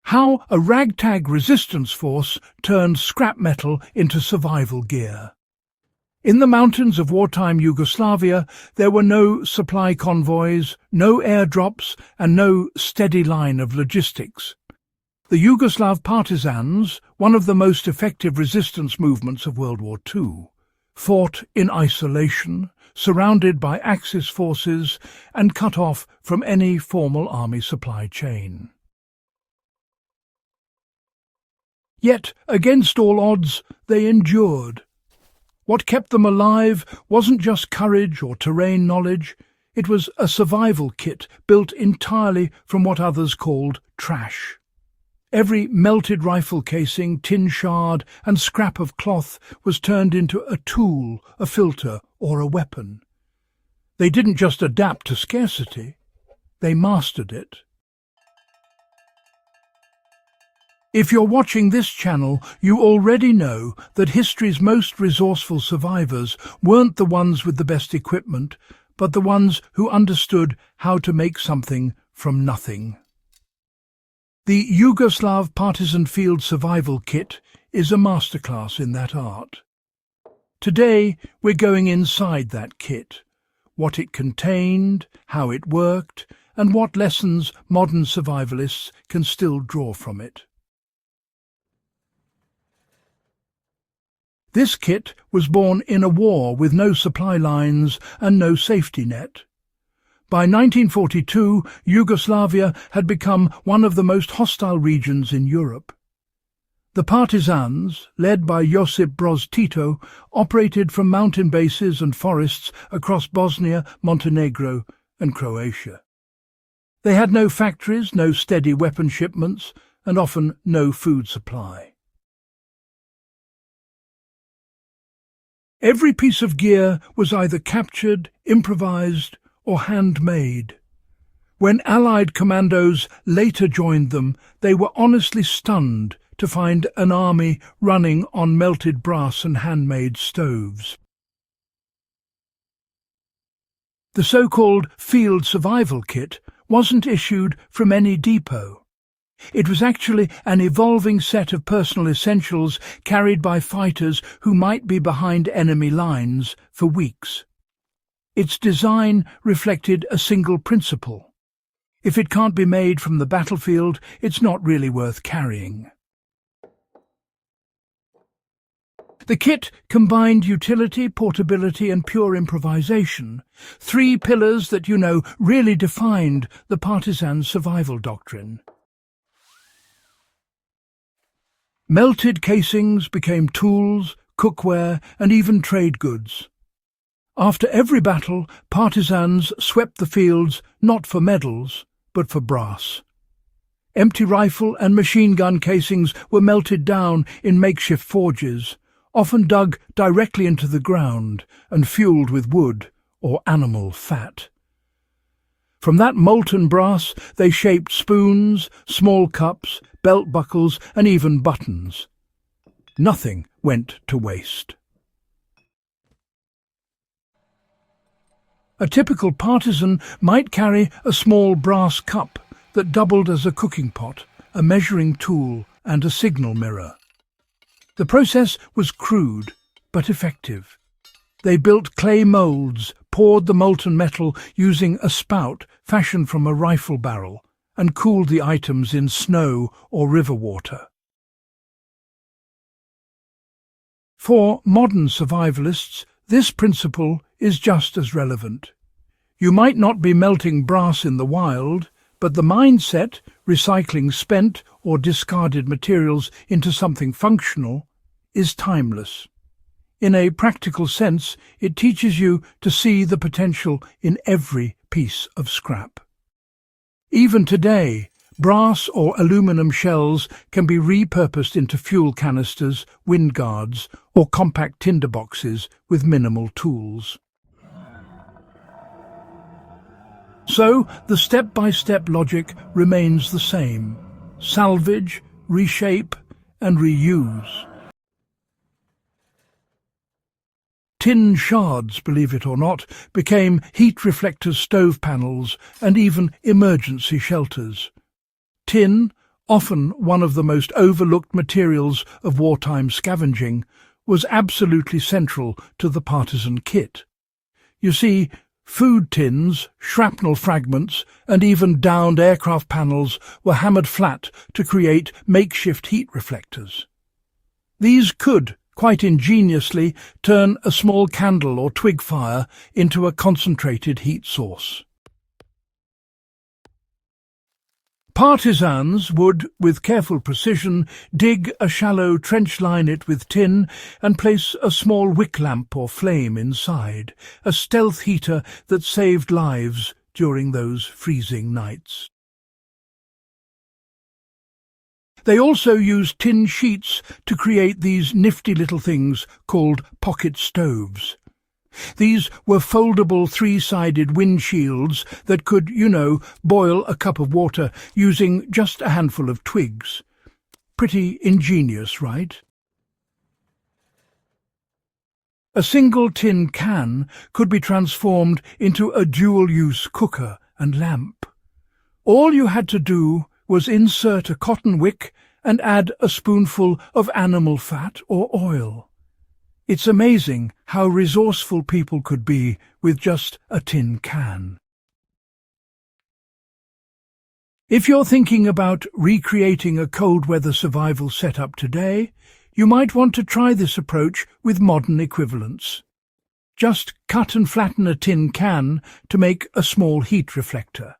How a ragtag resistance force turned scrap metal into survival gear. In the mountains of wartime Yugoslavia, there were no supply convoys, no airdrops, and no steady line of logistics. The Yugoslav partisans, one of the most effective resistance movements of World War II, fought in isolation, surrounded by Axis forces and cut off from any formal army supply chain. Yet, against all odds, they endured. What kept them alive wasn't just courage or terrain knowledge, it was a survival kit built entirely from what others called trash. Every melted rifle casing, tin shard, and scrap of cloth was turned into a tool, a filter, or a weapon. They didn't just adapt to scarcity, they mastered it. If you're watching this channel, you already know that history's most resourceful survivors weren't the ones with the best equipment, but the ones who understood how to make something from nothing. The Yugoslav Partisan Field Survival Kit is a masterclass in that art. Today, we're going inside that kit, what it contained, how it worked, and what lessons modern survivalists can still draw from it. This kit was born in a war with no supply lines and no safety net. By 1942, Yugoslavia had become one of the most hostile regions in Europe. The partisans, led by Josip Broz Tito, operated from mountain bases and forests across Bosnia, Montenegro and Croatia. They had no factories, no steady weapon shipments, and often no food supply. Every piece of gear was either captured, improvised, or handmade. When Allied commandos later joined them, they were honestly stunned to find an army running on melted brass and handmade stoves. The so-called Field Survival Kit wasn't issued from any depot. It was actually an evolving set of personal essentials carried by fighters who might be behind enemy lines for weeks. Its design reflected a single principle. If it can't be made from the battlefield, it's not really worth carrying. The kit combined utility, portability and pure improvisation, three pillars that, really defined the partisan survival doctrine. Melted casings became tools, cookware, and even trade goods. After every battle, partisans swept the fields not for medals, but for brass. Empty rifle and machine gun casings were melted down in makeshift forges, often dug directly into the ground and fueled with wood or animal fat. From that molten brass they shaped spoons, small cups, belt buckles and even buttons. Nothing went to waste. A typical partisan might carry a small brass cup that doubled as a cooking pot, a measuring tool and a signal mirror. The process was crude but effective. They built clay moulds, poured the molten metal using a spout fashioned from a rifle barrel, and cooled the items in snow or river water. For modern survivalists, this principle is just as relevant. You might not be melting brass in the wild, but the mindset, recycling spent or discarded materials into something functional, is timeless. In a practical sense, it teaches you to see the potential in every piece of scrap. Even today, brass or aluminum shells can be repurposed into fuel canisters, wind guards, or compact tinder boxes with minimal tools. So, the step-by-step logic remains the same: salvage, reshape, and reuse. Tin shards, believe it or not, became heat reflector stove panels and even emergency shelters. Tin, often one of the most overlooked materials of wartime scavenging, was absolutely central to the partisan kit. You see, food tins, shrapnel fragments, and even downed aircraft panels were hammered flat to create makeshift heat reflectors. These could, quite ingeniously, turn a small candle or twig fire into a concentrated heat source. Partisans would, with careful precision, dig a shallow trench, line it with tin, and place a small wick lamp or flame inside, a stealth heater that saved lives during those freezing nights. They also used tin sheets to create these nifty little things called pocket stoves. These were foldable three-sided windshields that could, boil a cup of water using just a handful of twigs. Pretty ingenious, right? A single tin can could be transformed into a dual-use cooker and lamp. All you had to do was insert a cotton wick and add a spoonful of animal fat or oil. It's amazing how resourceful people could be with just a tin can. If you're thinking about recreating a cold-weather survival setup today, you might want to try this approach with modern equivalents. Just cut and flatten a tin can to make a small heat reflector.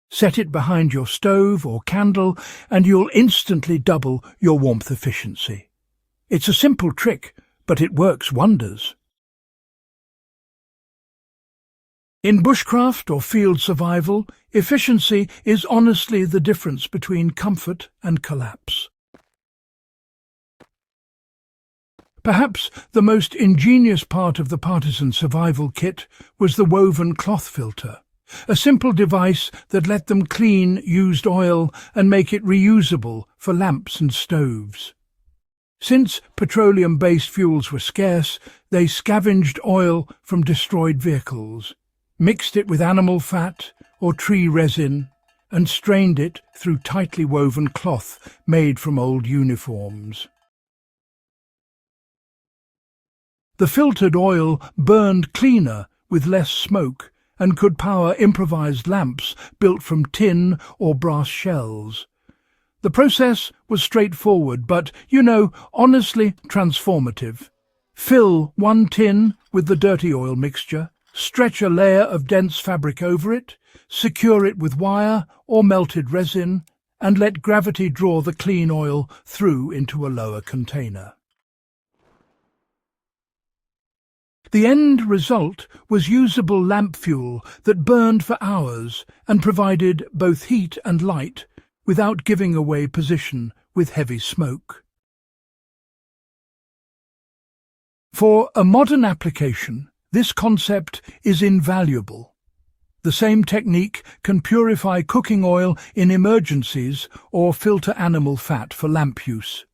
Set it behind your stove or candle and you'll instantly double your warmth efficiency. It's a simple trick, but it works wonders. In bushcraft or field survival, efficiency is honestly the difference between comfort and collapse. Perhaps the most ingenious part of the partisan survival kit was the woven cloth filter, a simple device that let them clean used oil and make it reusable for lamps and stoves. Since petroleum-based fuels were scarce, they scavenged oil from destroyed vehicles, mixed it with animal fat or tree resin, and strained it through tightly woven cloth made from old uniforms. The filtered oil burned cleaner with less smoke and could power improvised lamps built from tin or brass shells. The process was straightforward, but, honestly transformative. Fill one tin with the dirty oil mixture, stretch a layer of dense fabric over it, secure it with wire or melted resin, and let gravity draw the clean oil through into a lower container. The end result was usable lamp fuel that burned for hours and provided both heat and light, without giving away position with heavy smoke. For a modern application, this concept is invaluable. The same technique can purify cooking oil in emergencies or filter animal fat for lamp use.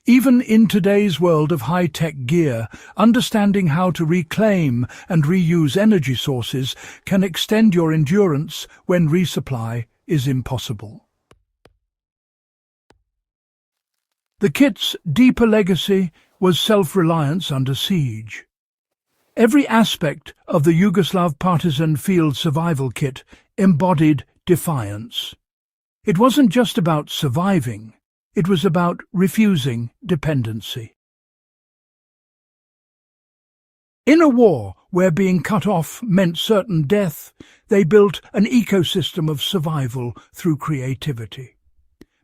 Even in today's world of high-tech gear, understanding how to reclaim and reuse energy sources can extend your endurance when resupply is impossible. The kit's deeper legacy was self-reliance under siege. Every aspect of the Yugoslav partisan field survival kit embodied defiance. It wasn't just about surviving, it was about refusing dependency. In a war where being cut off meant certain death, they built an ecosystem of survival through creativity.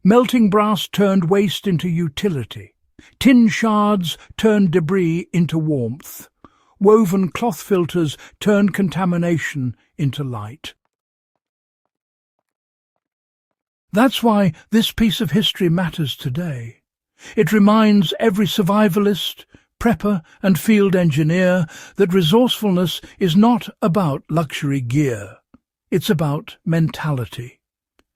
Melting brass turned waste into utility. Tin shards turned debris into warmth. Woven cloth filters turned contamination into light. That's why this piece of history matters today. It reminds every survivalist, prepper and field engineer that resourcefulness is not about luxury gear. It's about mentality.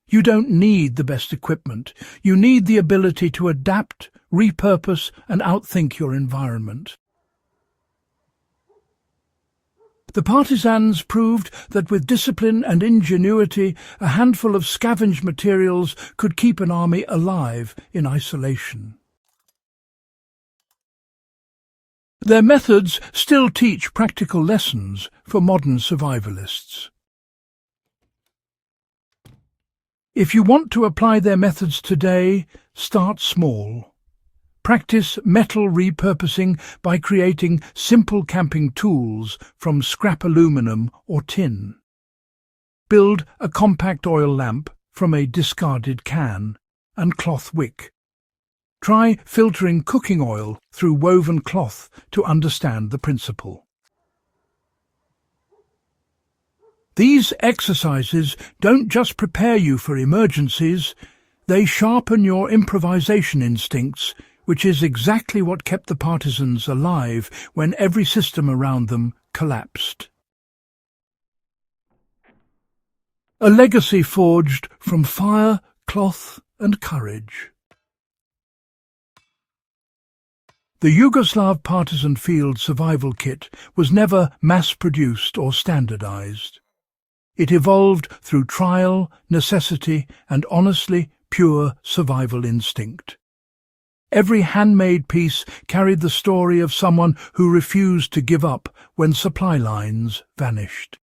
You don't need the best equipment. You need the ability to adapt, repurpose, and outthink your environment. The partisans proved that with discipline and ingenuity, a handful of scavenged materials could keep an army alive in isolation. Their methods still teach practical lessons for modern survivalists. If you want to apply their methods today, start small. Practice metal repurposing by creating simple camping tools from scrap aluminum or tin. Build a compact oil lamp from a discarded can and cloth wick. Try filtering cooking oil through woven cloth to understand the principle. These exercises don't just prepare you for emergencies, they sharpen your improvisation instincts, which is exactly what kept the partisans alive when every system around them collapsed. A legacy forged from fire, cloth, and courage. The Yugoslav partisan field survival kit was never mass-produced or standardized. It evolved through trial, necessity, and honestly pure survival instinct. Every handmade piece carried the story of someone who refused to give up when supply lines vanished.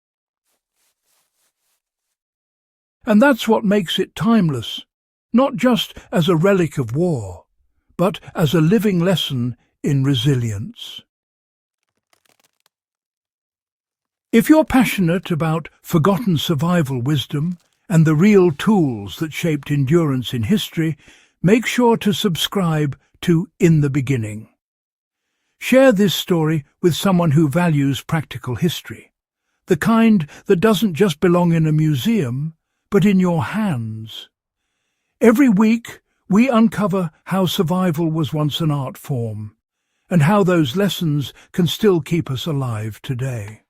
And that's what makes it timeless, not just as a relic of war, but as a living lesson in resilience. If you're passionate about forgotten survival wisdom and the real tools that shaped endurance in history, make sure to subscribe to In the Beginning. Share this story with someone who values practical history, the kind that doesn't just belong in a museum, but in your hands. Every week, we uncover how survival was once an art form, and how those lessons can still keep us alive today.